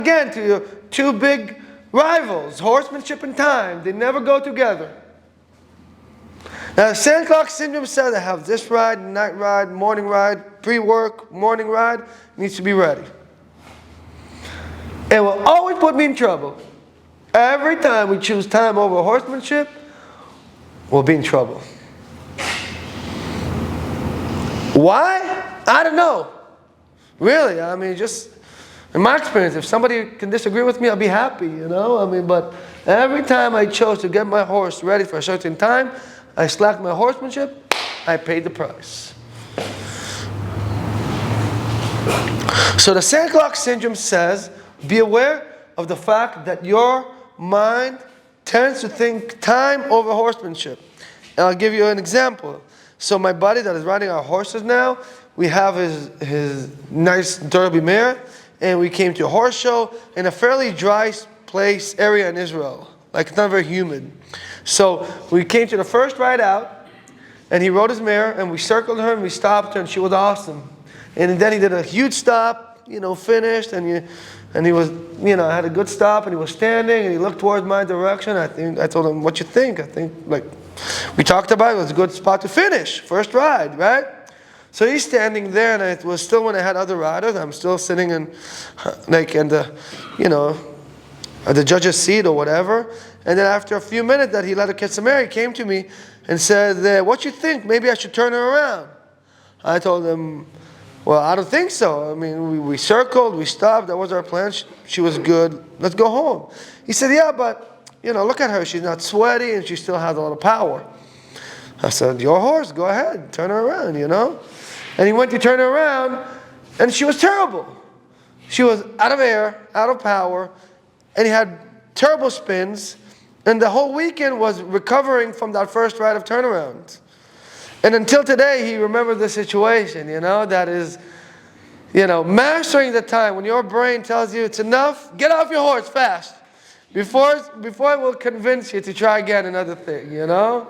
again to your two big rivals, horsemanship and time. They never go together. Now, Sand Clock Syndrome says I have this ride, night ride, morning ride, pre-work, morning ride, needs to be ready. It will always put me in trouble. Every time we choose time over horsemanship, we'll be in trouble. Why? I don't know. Really, I mean, just in my experience, if somebody can disagree with me, I'll be happy, you know? I mean, but every time I chose to get my horse ready for a certain time, I slacked my horsemanship, I paid the price. So the Sand Clock Syndrome says, be aware of the fact that your mind tends to think time over horsemanship. And I'll give you an example. So my buddy that is riding our horses now, we have his nice Derby mare, and we came to a horse show in a fairly dry place area in Israel. Like, it's not very humid. So we came to the first ride out, and he rode his mare, and we circled her, and we stopped her, and she was awesome. And then he did a huge stop, you know, finished, and he was, you know, had a good stop, and he was standing, and he looked towards my direction. I told him, what you think? I think, like, we talked about it, it was a good spot to finish, first ride, right? So he's standing there, and it was still when I had other riders. I'm still sitting in, like, in the, you know, at the judge's seat or whatever. And then after a few minutes that he let her kiss the mare, he came to me and said, what you think? Maybe I should turn her around. I told him, well, I don't think so. I mean, we circled, we stopped. That was our plan. She was good. Let's go home. He said, yeah, but, you know, look at her. She's not sweaty, and she still has a lot of power. I said, your horse, go ahead. Turn her around, you know. And he went to turn her around, and she was terrible. She was out of air, out of power, and he had terrible spins. And the whole weekend was recovering from that first ride of turnaround. And until today, he remembers the situation, you know, that is, you know, mastering the time. When your brain tells you it's enough, get off your horse fast. Before it will convince you to try again another thing, you know.